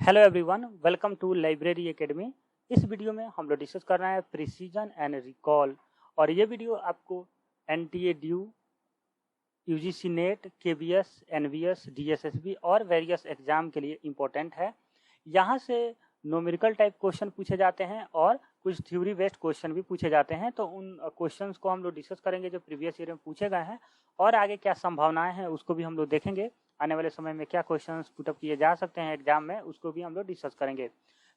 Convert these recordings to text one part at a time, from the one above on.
Hello everyone, welcome to library academy. इस video में हम लोग डिस्कस कर रहे हैं प्रिसीजन एंड रिकॉल। और ये वीडियो आपको एनटीए ड्यू, UGC NET, KVS, NVS, DSSB और वेरियस एग्जाम के लिए इम्पोर्टेंट है। यहाँ से न्यूमेरिकल टाइप क्वेश्चन पूछे जाते हैं और कुछ थ्योरी बेस्ड क्वेश्चन भी पूछे जाते हैं। तो उन क्वेश्चंस को हम लोग डिस्कस करेंगे जो प्रीवियस ईयर में पूछे गए हैं, और आगे क्या संभावनाएं हैं उसको भी हम लोग देखेंगे। आने वाले समय में क्या क्वेश्चंस पुटअप किए जा सकते हैं एग्जाम में, उसको भी हम लोग डिस्कस करेंगे।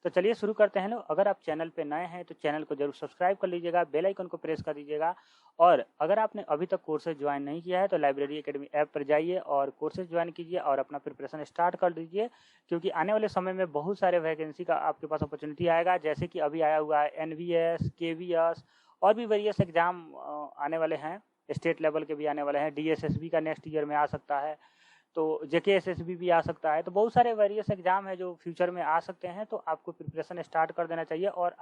तो चलिए शुरू करते हैं लोग। अगर आप चैनल पे नए हैं तो चैनल को जरूर सब्सक्राइब कर लीजिएगा, बेल आइकन को प्रेस कर दीजिएगा। और अगर आपने अभी तक कोर्सेज ज्वाइन नहीं किया है तो लाइब्रेरी एकेडमी ऐप पर जाइए और कोर्सेज ज्वाइन कीजिए और अपना प्रिपरेशन स्टार्ट कर दीजिए, क्योंकि आने वाले समय में बहुत सारे वैकेंसी का आपके पास अपॉर्चुनिटी आएगा। जैसे कि अभी आया हुआ है एनवीएस, केवीएस और भी वेरियस एग्जाम आने वाले हैं, स्टेट लेवल के भी आने वाले हैं। डीएसएसबी का नेक्स्ट ईयर में आ सकता है, तो जेकेएसएसबी भी आ सकता है। तो बहुत सारे वेरियस एग्जाम है जो फ्यूचर में आ सकते हैं। तो आपको प्रिपरेशन स्टार्ट कर देना चाहिए। और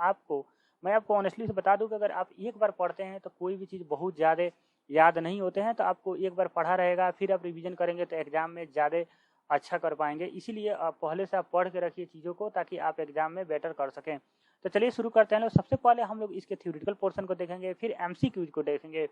मैं आपको ऑनेस्टली से बता दूं कि अगर आप एक बार पढ़ते हैं तो कोई भी चीज़ बहुत ज़्यादा याद नहीं होते हैं। तो आपको एक बार पढ़ा रहेगा, फिर आप रिवीजन करेंगे तो एग्जाम में ज़्यादा अच्छा कर पाएंगे। इसीलिए आप पहले से आप पढ़ के रखिए चीज़ों को, ताकि आप एग्जाम में बेटर कर सकें। तो चलिए शुरू करते हैं लोग। सबसे पहले हम लोग इसके थ्योरेटिकल पोर्शन को देखेंगे, फिर एमसीक्यूज को देखेंगे।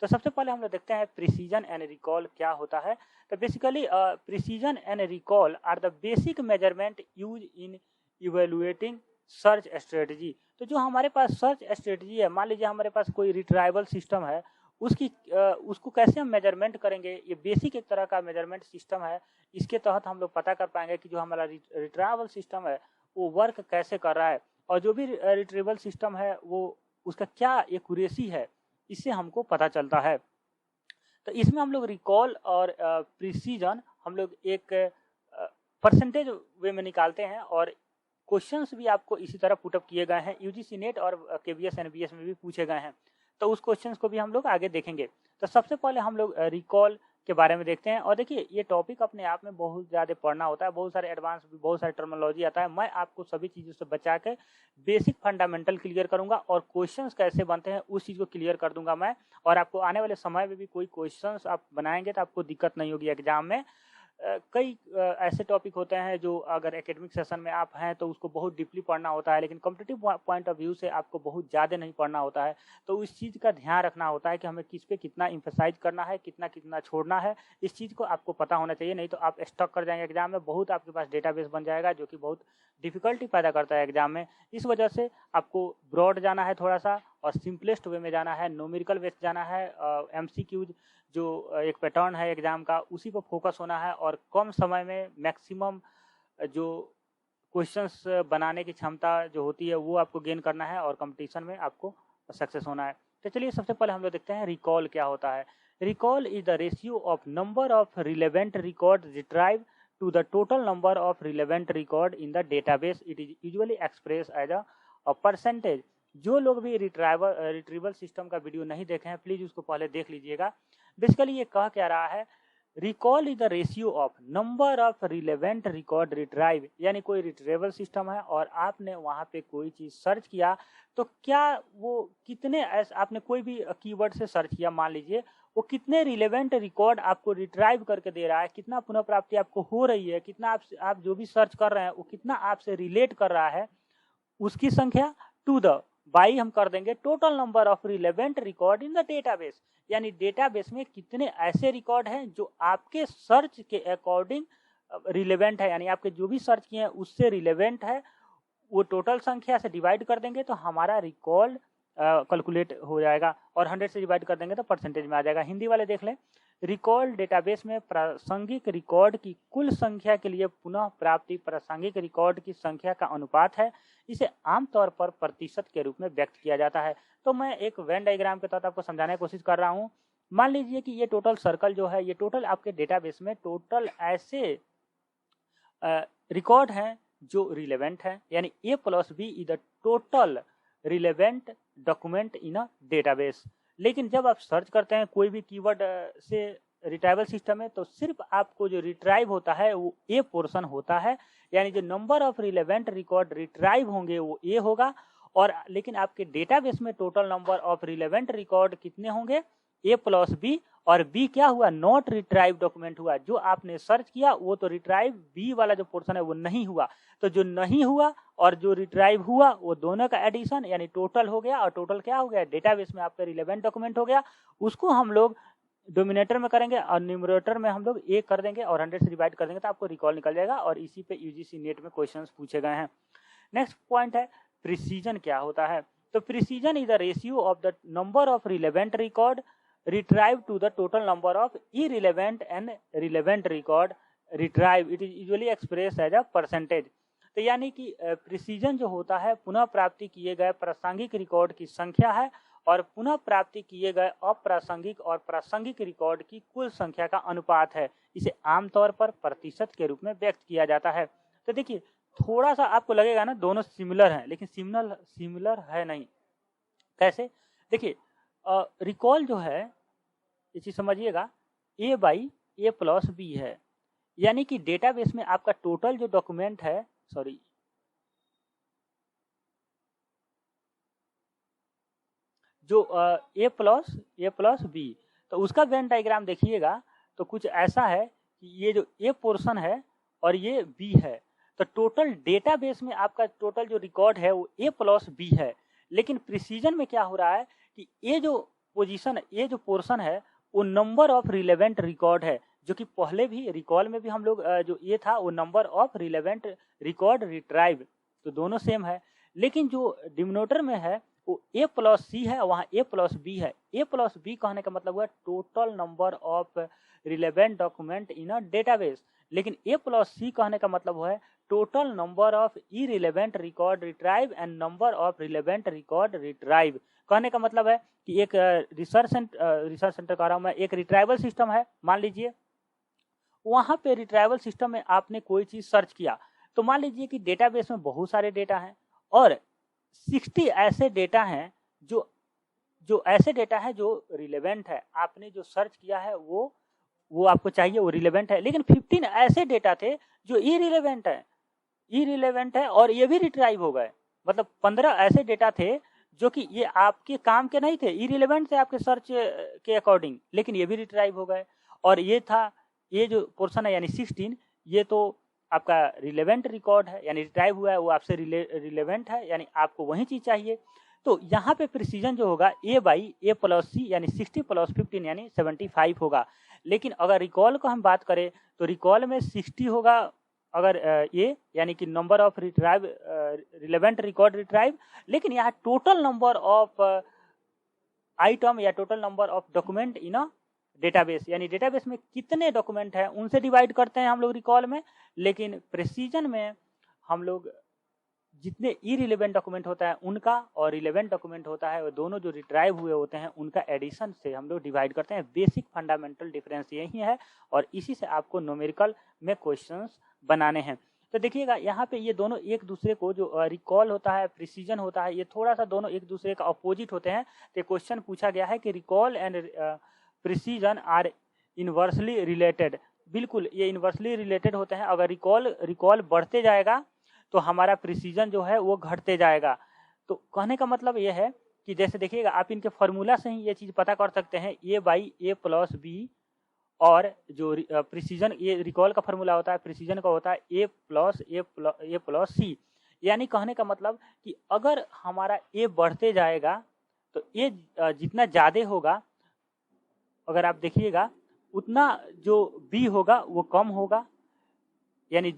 तो सबसे पहले हम लोग देखते हैं प्रिसीजन एंड रिकॉल क्या होता है। तो basically precision and recall are the basic measurement use in evaluating search strategy. तो जो हमारे पास सर्च स्ट्रेटजी है, मान लीजिए हमारे पास कोई रिट्राइवल सिस्टम है, उसको कैसे हम मेजरमेंट करेंगे, ये बेसिक एक तरह का मेजरमेंट सिस्टम है। इसके तहत हम लोग पता कर पाएंगे कि जो हमारा रिट्राइवल सिस्टम है वो वर्क कैसे कर रहा है, और जो भी रिट्रीवल सिस्टम है वो उसका क्या एक्यूरेसी है, इससे हमको पता चलता है। तो इसमें हम लोग रिकॉल और प्रिसीजन हम लोग एक परसेंटेज वे में निकालते हैं, और क्वेश्चंस भी आपको इसी तरह पुटअप किए गए हैं। यूजीसी नेट और केबीएस एनबीएस में भी पूछे गए हैं, तो उस क्वेश्चंस को भी हम लोग आगे देखेंगे। तो सबसे पहले हम लोग रिकॉल के बारे में देखते हैं। और देखिए, ये टॉपिक अपने आप में बहुत ज़्यादा पढ़ना होता है, बहुत सारे एडवांस भी, बहुत सारे टर्मिनोलॉजी आता है। मैं आपको सभी चीज़ों से बचा के बेसिक फंडामेंटल क्लियर करूंगा, और क्वेश्चंस कैसे बनते हैं उस चीज़ को क्लियर कर दूंगा मैं। और आपको आने वाले समय में भी कोई क्वेश्चंस आप बनाएंगे तो आपको दिक्कत नहीं होगी एग्जाम में। कई ऐसे टॉपिक होते हैं जो अगर एकेडमिक सेशन में आप हैं तो उसको बहुत डीपली पढ़ना होता है, लेकिन कॉम्पिटिटिव पॉइंट ऑफ व्यू से आपको बहुत ज़्यादा नहीं पढ़ना होता है। तो इस चीज़ का ध्यान रखना होता है कि हमें किस पे कितना इम्फेसाइज करना है, कितना कितना छोड़ना है। इस चीज़ को आपको पता होना चाहिए, नहीं तो आप स्टक कर जाएंगे एग्जाम में। बहुत आपके पास डेटाबेस बन जाएगा जो कि बहुत डिफिकल्टी पैदा करता है एग्जाम में। इस वजह से आपको ब्रॉड जाना है थोड़ा सा, और सिंपलेस्ट वे में जाना है, न्यूमेरिकल बेस्ड जाना है। एमसीक्यूज जो एक पैटर्न है एग्जाम का, उसी पर फोकस होना है, और कम समय में मैक्सिमम जो क्वेश्चंस बनाने की क्षमता जो होती है वो आपको गेन करना है, और कंपटीशन में आपको सक्सेस होना है। तो चलिए सबसे पहले हम लोग देखते हैं रिकॉल क्या होता है। Recall is the ratio of number of relevant record retrieve to the total number of relevant record in the database. It is usually express as a percentage. जो लोग भी रिट्रीवल सिस्टम का वीडियो नहीं देखे हैं, प्लीज उसको पहले देख लीजिएगा। बेसिकली ये कह क्या रहा है, recall is the ratio of number of relevant record retrieve. यानी कोई रिट्रीवल सिस्टम है और आपने वहां पे कोई चीज सर्च किया, तो क्या वो कितने, आपने कोई भी कीवर्ड से सर्च किया मान लीजिए, वो कितने रिलेवेंट रिकॉर्ड आपको रिट्राइव करके दे रहा है, कितना पुनः प्राप्ति आपको हो रही है, कितना आप जो भी सर्च कर रहे हैं वो कितना आपसे रिलेट कर रहा है, उसकी संख्या टू द बाई हम कर देंगे total number of relevant record in the database. यानी डेटाबेस में कितने ऐसे रिकॉर्ड हैं जो आपके सर्च के अकॉर्डिंग रिलेवेंट है, यानी आपके जो भी सर्च किए हैं उससे रिलेवेंट है, वो टोटल संख्या से डिवाइड कर देंगे तो हमारा रिकॉर्ड कैलकुलेट हो जाएगा, और 100 से डिवाइड कर देंगे तो परसेंटेज में आ जाएगा। हिंदी वाले देख लें, रिकॉल डेटाबेस में प्रासंगिक रिकॉर्ड की कुल संख्या के लिए पुनः प्राप्ति प्रासंगिक रिकॉर्ड की संख्या का अनुपात है। इसे आमतौर पर प्रतिशत के रूप में व्यक्त किया जाता है। तो मैं एक वेन डायग्राम के तहत आपको समझाने की कोशिश कर रहा हूँ। मान लीजिए कि ये टोटल सर्कल जो है, ये टोटल आपके डेटाबेस में टोटल ऐसे रिकॉर्ड हैं जो रिलेवेंट है, यानी A plus B is the total relevant document in a database. लेकिन जब आप सर्च करते हैं कोई भी कीवर्ड से रिट्राइवल सिस्टम में, तो सिर्फ आपको जो रिट्राइव होता है वो ए पोर्शन होता है, यानी जो number of relevant record retrieve होंगे वो ए होगा। और लेकिन आपके डेटाबेस में total number of relevant record कितने होंगे, ए प्लस बी, और बी क्या हुआ, नॉट रिट्राइव डॉक्यूमेंट हुआ। जो आपने सर्च किया वो तो रिट्राइव, बी वाला जो पोर्शन है वो नहीं हुआ। तो जो नहीं हुआ और जो रिट्राइव हुआ वो दोनों का एडिशन यानी टोटल हो गया, और टोटल क्या हो गया, डेटाबेस में आपका रिलेवेंट डॉक्यूमेंट हो गया। उसको हम लोग डोमिनेटर में करेंगे और न्यूमरेटर में हम लोग ए कर देंगे और 100 से डिवाइड कर देंगे, तो आपको रिकॉल निकल जाएगा। और इसी पे यूजीसी नेट में क्वेश्चंस पूछे गए हैं। नेक्स्ट पॉइंट है प्रिसीजन क्या होता है। तो precision is the ratio of the number of relevant record retrieve to the total number of irrelevant and relevant record retrieve. It is usually express as a percentage. तो यानी कि precision जो होता है पुनः प्राप्ति किए गए प्रासंगिक रिकॉर्ड की संख्या है, और पुनः प्राप्ति किए गए अप्रासंगिक और प्रासंगिक रिकॉर्ड की कुल संख्या का अनुपात है। इसे आमतौर पर प्रतिशत के रूप में व्यक्त किया जाता है। तो देखिए थोड़ा सा आपको लगेगा ना दोनों सिमिलर हैं, लेकिन सिमिलर है नहीं। कैसे, देखिए रिकॉल जो है ये चीज समझिएगा, ए बाई ए प्लस बी है, यानी कि डेटाबेस में आपका टोटल जो डॉक्यूमेंट है, सॉरी जो ए प्लस बी, तो उसका वेन डायग्राम देखिएगा तो कुछ ऐसा है कि ये जो ए पोर्शन है और ये बी है। तो टोटल डेटाबेस में आपका टोटल जो रिकॉर्ड है वो ए प्लस बी है। लेकिन प्रिसीजन में क्या हो रहा है कि ये जो पोजीशन, ये जो पोर्शन है वो नंबर ऑफ रिलेवेंट रिकॉर्ड है, जो कि पहले भी रिकॉल में भी हम लोग जो ये था वो number of relevant record retrieve, तो दोनों सेम है। लेकिन जो डिनोमिनेटर में है वो ए प्लस सी है, वहाँ ए प्लस बी है। ए प्लस बी कहने का मतलब हुआ total number of relevant document in a database. लेकिन ए प्लस सी कहने का मतलब है total number of irrelevant record retrieve and number of relevant record retrieve. कहने का मतलब है कि एक रिसर्च सेंटर कह रहा हूँ मैं, एक रिट्राइवल सिस्टम है, मान लीजिए वहाँ पे रिट्राइवल सिस्टम में आपने कोई चीज सर्च किया, तो मान लीजिए कि डेटाबेस में बहुत सारे डेटा हैं और 60 ऐसे डेटा हैं जो ऐसे डेटा है जो रिलेवेंट है, आपने जो सर्च किया है वो आपको चाहिए, वो रिलेवेंट है। लेकिन 15 ऐसे डेटा थे जो इरिलेवेंट है और ये भी रिट्राइव हो गए। मतलब 15 ऐसे डेटा थे जो कि ये आपके काम के नहीं थे, इरिलेवेंट थे आपके सर्च के अकॉर्डिंग, लेकिन ये भी रिट्राइव हो गए। और ये था, ये जो पोर्शन है यानी 16, ये तो आपका रिलेवेंट रिकॉर्ड है, यानी रिट्राइव हुआ है, वो आपसे रिलेवेंट है, यानी आपको वही चीज चाहिए। तो यहाँ पे प्रिसीजन जो होगा ए बाई ए प्लस सी यानी 60 प्लस 15 यानी 75 होगा। लेकिन अगर रिकॉल को हम बात करें तो रिकॉल में 60 होगा अगर ये यानी कि number of retrieve relevant record retrieve. लेकिन यहाँ टोटल नंबर ऑफ आइटम या total number of document in a database, यानी डेटाबेस में कितने डॉक्यूमेंट हैं उनसे डिवाइड करते हैं हम लोग रिकॉल में। लेकिन प्रिसीजन में हम लोग जितने इरिलेवेंट डॉक्यूमेंट होता है उनका और रिलेवेंट डॉक्यूमेंट होता है वो दोनों जो रिट्राइव हुए होते हैं उनका एडिशन से हम लोग डिवाइड करते हैं। बेसिक फंडामेंटल डिफरेंस यही है और इसी से आपको न्यूमेरिकल में क्वेश्चंस बनाने हैं। तो देखिएगा यहाँ पे ये दोनों एक दूसरे को, जो रिकॉल होता है प्रिसीजन होता है, ये थोड़ा सा दोनों एक दूसरे का अपोजिट होते हैं। तो क्वेश्चन पूछा गया है कि recall and precision are inversely related. बिल्कुल ये इनवर्सली रिलेटेड होते हैं। अगर रिकॉल बढ़ते जाएगा तो हमारा प्रिसीजन जो है वो घटते जाएगा। तो कहने का मतलब ये है कि जैसे देखिएगा आप इनके फॉर्मूला से ही ये चीज पता कर सकते हैं, ए बाई ए प्लस बी, और जो प्रिसीजन, ये रिकॉल का फॉर्मूला होता है, प्रिसीजन का होता है ए प्लस सी। यानी कहने का मतलब कि अगर हमारा ए बढ़ते जाएगा तो ए जितना ज्यादा होगा, अगर आप देखिएगा उतना जो बी होगा वो कम होगा। यानी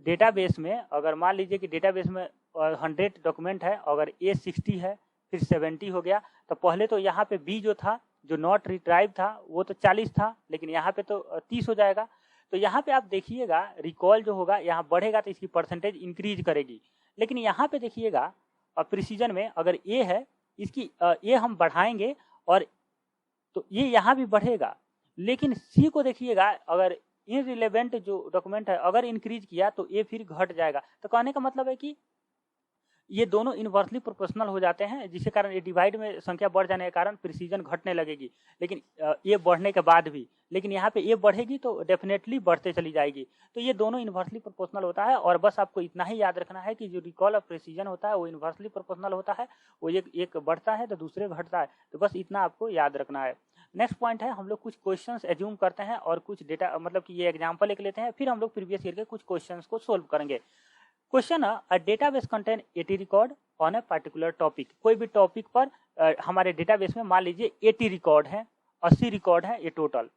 डेटाबेस में अगर मान लीजिए कि डेटाबेस में 100 डॉक्यूमेंट है, अगर ए 60 है फिर 70 हो गया, तो पहले तो यहाँ पे बी जो था, जो नॉट रिट्राइव था, वो तो 40 था, लेकिन यहाँ पे तो 30 हो जाएगा। तो यहाँ पे आप देखिएगा रिकॉल जो होगा यहाँ बढ़ेगा तो इसकी परसेंटेज इंक्रीज करेगी। लेकिन यहाँ पे देखिएगा प्रिसीजन में अगर ए है, इसकी ए हम बढ़ाएंगे और तो ये यहाँ भी बढ़ेगा। लेकिन सी को देखिएगा, अगर इनरिलेवेंट जो डॉक्यूमेंट है अगर इंक्रीज किया तो ये फिर घट जाएगा। तो कहने का मतलब है कि ये दोनों इनवर्सली प्रोपोर्शनल हो जाते हैं, जिसके कारण ये डिवाइड में संख्या बढ़ जाने के कारण प्रिसीजन घटने लगेगी। लेकिन ये बढ़ने के बाद भी, लेकिन यहाँ पे ये बढ़ेगी तो डेफिनेटली बढ़ते चली जाएगी। तो ये दोनों इनवर्सली प्रोपोर्शनल होता है। और बस आपको इतना ही याद रखना है कि जो रिकॉल ऑफ प्रिसीजन होता है वो इनवर्सली प्रोपोर्शनल होता है, वो एक बढ़ता है तो दूसरे घटता है। तो बस इतना आपको याद रखना है। नेक्स्ट पॉइंट है, हम लोग कुछ क्वेश्चंस एज्यूम करते हैं और कुछ डेटा मतलब कि ये एग्जांपल एक लेते हैं, फिर हम लोग प्रीवियस ईयर के कुछ क्वेश्चंस को सोल्व करेंगे। Question a database contain 80 record on a particular topic. कोई भी टॉपिक पर हमारे डेटाबेस में मान लीजिए 80 रिकॉर्ड है, 80 रिकॉर्ड है ये टोटल।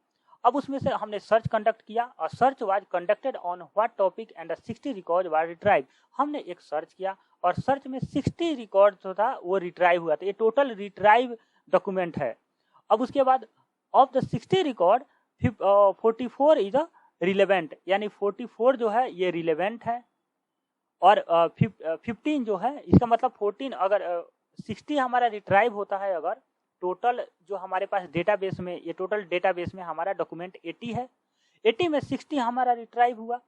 अब उसमें से हमने सर्च कंडक्ट किया और search was conducted on what topic and 60 record was retrieve. हमने एक सर्च किया और सर्च में 60 रिकॉर्ड जो था वो रिट्राइव हुआ था। ये टोटल रिट्राइव डॉक्यूमेंट है। अब उसके बाद of the 60 record 44 is a relevant, यानी 44 जो है ये रिलेवेंट है और 15 जो है, इसका मतलब 14 अगर 60 हमारा रिट्राइव होता है, अगर टोटल जो हमारे पास डेटाबेस में, ये टोटल डेटाबेस में हमारा डॉक्यूमेंट 80 है, 80 में 60 हमारा रिट्राइव हुआ,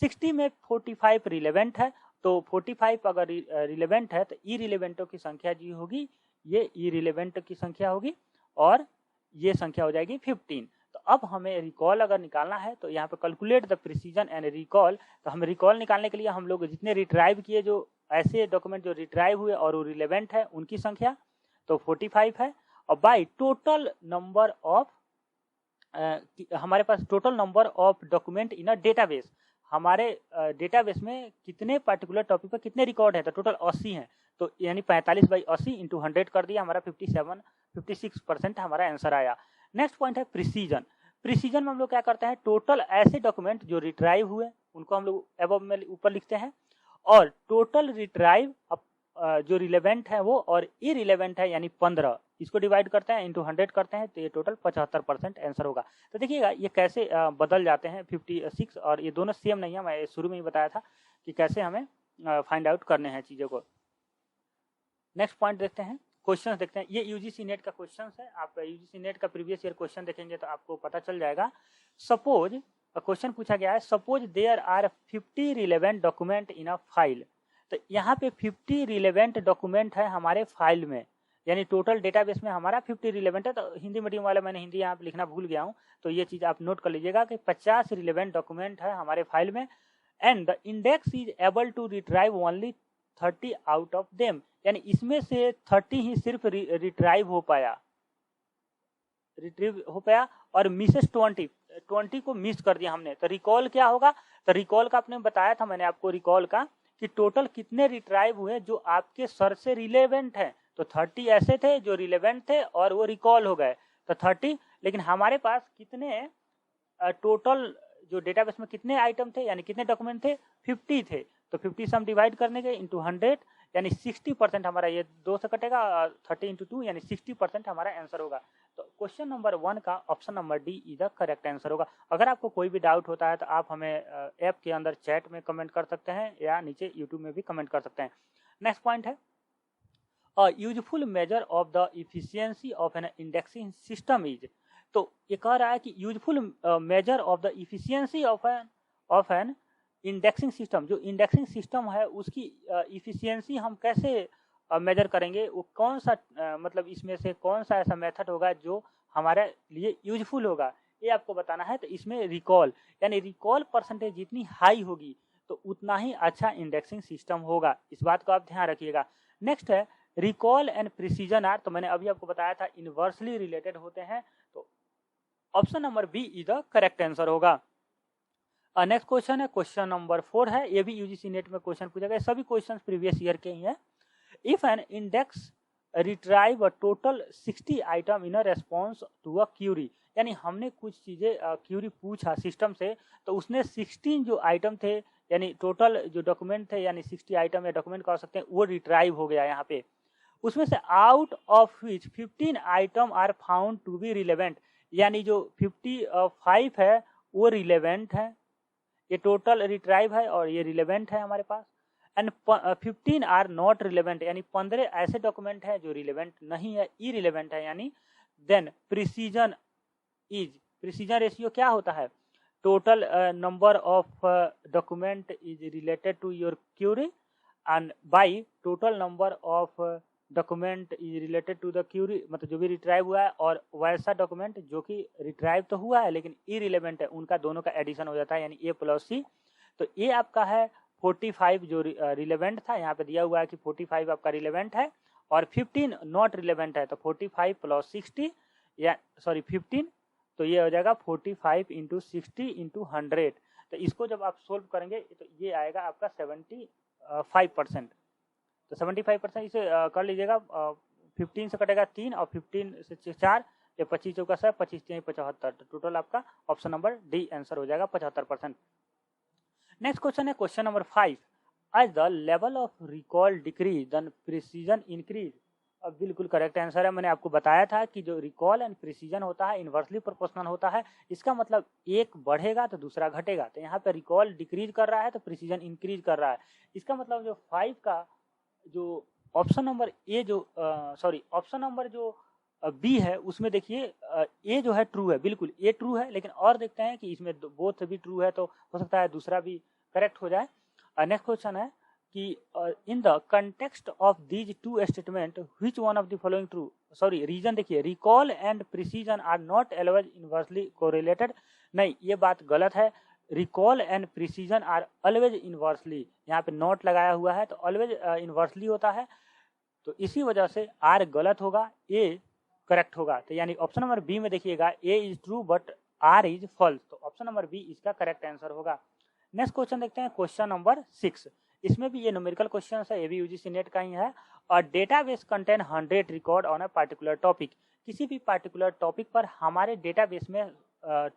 60 में 45 रिलेवेंट है, तो 45 अगर रिलेवेंट है तो इरिलेवेंटों की संख्या जी होगी, ये इरिलेवेंट की संख्या होगी और ये संख्या हो जाएगी 15। तो अब हमें रिकॉल अगर निकालना है तो यहाँ पे calculate the precision and recall, तो हम रिकॉल निकालने के लिए हम लोग जितने रिट्राइव किए, जो ऐसे डॉक्यूमेंट जो रिट्राइव हुए और वो रिलेवेंट है उनकी संख्या तो 45 है, और बाय टोटल नंबर ऑफ हमारे पास total number of document in a database, हमारे डेटाबेस में कितने पर्टिकुलर टॉपिक पर कितने रिकॉर्ड है, तो टोटल 80 है, तो यानी 45/80 इंटू 100 कर दिया, हमारा 56% हमारा आंसर आया। नेक्स्ट पॉइंट है प्रिसीजन। प्रिसीजन में हम लोग क्या करते हैं, टोटल ऐसे डॉक्यूमेंट जो रिट्राइव हुए उनको हम लोग एबव में ऊपर लिखते हैं, और टोटल रिट्राइव जो रिलेवेंट है वो और इरिलेवेंट है यानी 15, इसको डिवाइड करते हैं इंटू 100 करते हैं, तो ये टोटल 75% आंसर होगा। तो देखिएगा ये कैसे बदल जाते हैं 56, और ये दोनों सेम नहीं है, मैं शुरू में ही बताया था कि कैसे हमें फाइंड आउट करने हैं चीज़ों को। नेक्स्ट पॉइंट देखते हैं, क्वेश्चन देखते हैं। ये यूजीसी नेट का क्वेश्चन है, आप यूजीसी नेट का प्रीवियस ईयर क्वेश्चन देखेंगे तो आपको पता चल जाएगा। सपोज क्वेश्चन पूछा गया है, suppose there are 50 relevant document in a file. तो यहाँ पे 50 रिलेवेंट डॉक्यूमेंट है हमारे फाइल में, यानी टोटल डेटाबेस में हमारा 50 रिलेवेंट है। तो हिंदी मीडियम वाला मैंने हिंदी यहाँ पे लिखना भूल गया हूँ, तो ये चीज़ आप नोट कर लीजिएगा कि 50 रिलेवेंट डॉक्यूमेंट है हमारे फाइल में, and the index is able to retrieve only 30 out of them, यानी इसमें से 30 ही सिर्फ रिट्राइव हो पाया, रिट्रीव हो पाया, और मिसेस 20 को मिस कर दिया हमने। तो रिकॉल क्या होगा, तो रिकॉल का आपने बताया था मैंने आपको, रिकॉल का कि टोटल कितने रिट्राइव हुए जो आपके सर्च से रिलेवेंट है, तो 30 ऐसे थे जो रिलेवेंट थे और वो रिकॉल हो गए, तो 30। लेकिन हमारे पास कितने टोटल जो डेटाबेस में कितने आइटम थे, यानी कितने डॉक्यूमेंट थे, 50 थे, तो 50 से हम डिवाइड करने के इंटू 100, यानी 60% हमारा, ये 2 से कटेगा, 30 इंटू 2 यानी 60% हमारा आंसर होगा। तो क्वेश्चन नंबर 1 का option number D is the correct answer होगा। अगर आपको कोई भी डाउट होता है तो आप हमें ऐप के अंदर चैट में कमेंट कर सकते हैं या नीचे यूट्यूब में भी कमेंट कर सकते हैं। नेक्स्ट पॉइंट है, useful measure of the efficiency of an indexing system is. तो ये कह रहा है कि useful measure of the efficiency of an indexing system, जो इंडेक्सिंग सिस्टम है उसकी इफिशियंसी हम कैसे मेजर करेंगे, वो कौन सा मतलब इसमें से कौन सा ऐसा मेथड होगा जो हमारे लिए यूजफुल होगा, ये आपको बताना है। तो इसमें रिकॉल, यानी रिकॉल परसेंटेज जितनी हाई होगी तो उतना ही अच्छा इंडेक्सिंग सिस्टम होगा, इस बात को आप ध्यान रखिएगा। नेक्स्ट है रिकॉल एंड प्रिसीजन आर, तो मैंने अभी आपको बताया था इनवर्सली रिलेटेड होते हैं, तो option number B is the correct answer होगा। नेक्स्ट क्वेश्चन है, क्वेश्चन नंबर 4 है, ये भी यूजीसी नेट में क्वेश्चन पूछा गया, सभी क्वेश्चन प्रीवियस ईयर के ही है। If an index retrieve a total 60 item in a response to a query, यानी हमने कुछ चीजें क्यूरी पूछा सिस्टम से, तो उसने 16 जो आइटम थे, यानी टोटल जो डॉक्यूमेंट थे, यानी 60 आइटम या डॉक्यूमेंट कह सकते हैं, वो रिट्राइव हो गया यहाँ पे। उसमें से out of which 15 item are found to be relevant, यानी जो 55 है वो रिलेवेंट है, ये टोटल रिट्राइव है और ये रिलेवेंट है हमारे पास, एंड 15 आर नॉट रिलेवेंट, यानी 15 ऐसे डॉक्यूमेंट हैं जो रिलेवेंट नहीं है, इरिलेवेंट है, यानी देन प्रिसीजन रेशियो क्या होता है, total number of document is related to your query and by total number of document is related to the query, मतलब जो भी रिट्राइव हुआ है और वैसा डॉक्यूमेंट जो कि रिट्राइव तो हुआ है लेकिन इरिलेवेंट है, उनका दोनों का एडिशन हो जाता है, यानी A+C। तो ये आपका है 45 जो रिलेवेंट था, यहाँ पे दिया हुआ है कि 45 आपका रिलेवेंट है और 15 नॉट रिलेवेंट है, तो 45 + 60 या सॉरी 15, तो ये हो जाएगा 45 इंटू 60 इंटू 100। तो इसको जब आप सोल्व करेंगे तो ये आएगा आपका 75%। तो 75% इसे कर लीजिएगा। 15 से कटेगा 3 और 15 से 4, ये 25 चौका 25 3 75। तो टोटल आपका ऑप्शन नंबर डी आंसर हो जाएगा 75%। नेक्स्ट क्वेश्चन है question number 5। As the level of recall decrease then precision increase. अब बिल्कुल करेक्ट आंसर है। मैंने आपको बताया था कि जो रिकॉल एंड प्रिसीजन होता है इन्वर्सली प्रोपोर्शनल होता है। इसका मतलब एक बढ़ेगा तो दूसरा घटेगा। तो यहाँ पे रिकॉल डिक्रीज कर रहा है तो प्रिसीजन इंक्रीज कर रहा है। इसका मतलब जो 5 का जो ऑप्शन नंबर ए जो सॉरी ऑप्शन नंबर जो बी है उसमें देखिए ए जो है ट्रू है, बिल्कुल ए ट्रू है। लेकिन और देखते हैं कि इसमें बोथ भी ट्रू है तो हो सकता है दूसरा भी करेक्ट हो जाए। नेक्स्ट क्वेश्चन है कि in the context of these two statement which one of the following true. Sorry reason देखिए, recall and precision are not always inversely correlated. नहीं, ये बात गलत है। Recall and precision are always inversely, यहाँ पे नॉट लगाया हुआ है तो ऑलवेज इनवर्सली होता है। तो इसी वजह से आर गलत होगा, ए करेक्ट होगा। तो यानी ऑप्शन नंबर बी में देखिएगा A is true but R is false. तो ऑप्शन नंबर बी इसका करेक्ट आंसर होगा। नेक्स्ट क्वेश्चन देखते हैं क्वेश्चन नंबर 6। इसमें भी ये न्यूमेरिकल क्वेश्चन है, ये भी यूजीसी नेट का ही है। और database contain 100 record on a particular topic. किसी भी पार्टिकुलर टॉपिक पर हमारे डेटाबेस में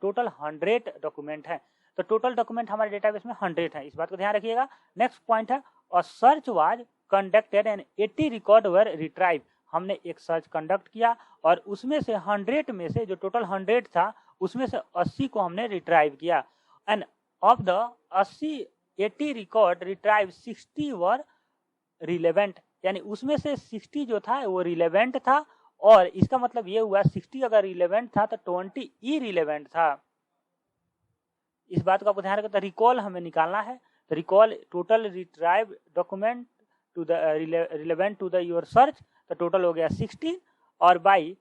टोटल 100 डॉक्यूमेंट है। तो टोटल डॉक्यूमेंट हमारे डेटाबेस में 100 है, इस बात को ध्यान रखिएगा। नेक्स्ट पॉइंट है और search was conducted and 80 record were retrieve. हमने एक सर्च कंडक्ट किया और उसमें से 100 में से जो टोटल 100 था उसमें से 80 को हमने रिट्राइव किया। End of the 80 record retrieve 60 were relevant, यानी उसमें से 60 जो था वो रिलेवेंट था। और इसका मतलब ये हुआ 60 अगर रिलेवेंट था तो 20 इरिलेवेंट था। इस बात को आपको ध्यान रखना। रिकॉल हमें निकालना है तो recall total retrieve document to the relevant to the your search, तो टोटल हो गया 60। और बाई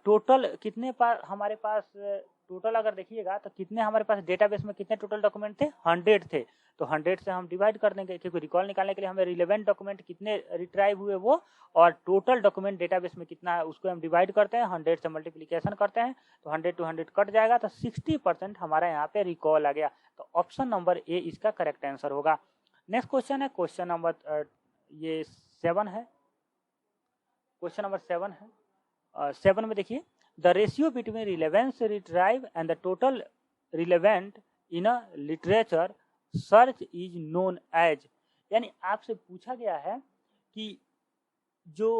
टोटल कितने पास हमारे पास टोटल अगर देखिएगा तो कितने हमारे पास डेटाबेस में कितने टोटल डॉक्यूमेंट थे, 100 थे। तो 100 से हम डिवाइड कर देंगे क्योंकि रिकॉल निकालने के लिए हमें रिलेवेंट डॉक्यूमेंट कितने रिट्राइव हुए वो और टोटल डॉक्यूमेंट डेटाबेस में कितना है उसको हम डिवाइड करते हैं, 100 से मल्टीप्लीकेशन करते हैं तो 100 to 100 कट जाएगा। तो 60% हमारा यहाँ पे रिकॉल आ गया। तो ऑप्शन नंबर ए इसका करेक्ट आंसर होगा। नेक्स्ट क्वेश्चन है क्वेश्चन नंबर ये 7 है। क्वेश्चन नंबर 7 है। 7 में देखिए the ratio between relevance retrieve and the total relevant in a literature search is known as. यानी आपसे पूछा गया है कि जो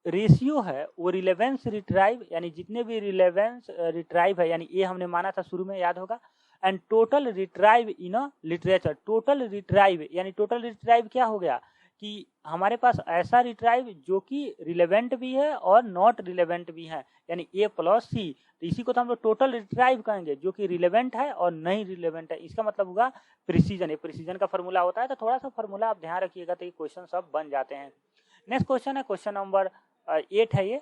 रेशियो है वो रिलेवेंस रिट्राइव यानी जितने भी रिलेवेंस रिट्राइव है, यानी ये हमने माना था शुरू में, याद होगा। And total retrieve in a literature, total retrieve यानी टोटल रिट्राइव क्या हो गया कि हमारे पास ऐसा रिट्राइव जो कि रिलेवेंट भी है और नॉट रिलेवेंट भी है, यानी ए प्लस सी। तो इसी को तो हम लोग टोटल रिट्राइव कहेंगे जो कि रिलेवेंट है और नहीं रिलेवेंट है। इसका मतलब होगा प्रिसीजन। ये प्रिसीजन का फॉर्मूला होता है, तो थोड़ा सा फॉर्मूला आप ध्यान रखिएगा तो ये क्वेश्चन सब बन जाते हैं। नेक्स्ट क्वेश्चन है क्वेश्चन नंबर 8 है ये।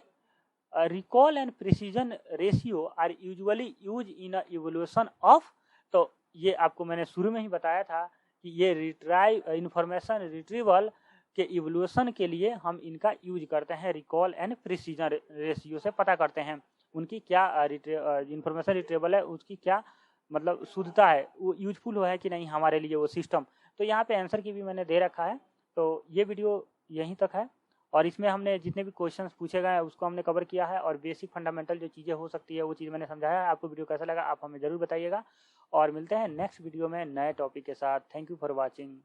Recall and precision ratio are usually use in a evolution of. तो ये आपको मैंने शुरू में ही बताया था कि ये रिट्राइव इंफॉर्मेशन रिट्रीवल के इवोल्यूशन के लिए हम इनका यूज करते हैं। रिकॉल एंड प्रिसीजन रेशियो से पता करते हैं उनकी क्या इंफॉर्मेशन रिट्रीवल है, उसकी क्या मतलब शुद्धता है, वो यूजफुल है कि नहीं हमारे लिए वो सिस्टम। तो यहाँ पे आंसर की भी मैंने दे रखा है। तो ये वीडियो यहीं तक है और इसमें हमने जितने भी क्वेश्चंस पूछे गए हैं उसको हमने कवर किया है और बेसिक फंडामेंटल जो चीज़ें हो सकती है वो चीज़ मैंने समझाया है। आपको वीडियो कैसा लगा आप हमें ज़रूर बताइएगा और मिलते हैं नेक्स्ट वीडियो में नए टॉपिक के साथ। Thank you for watching.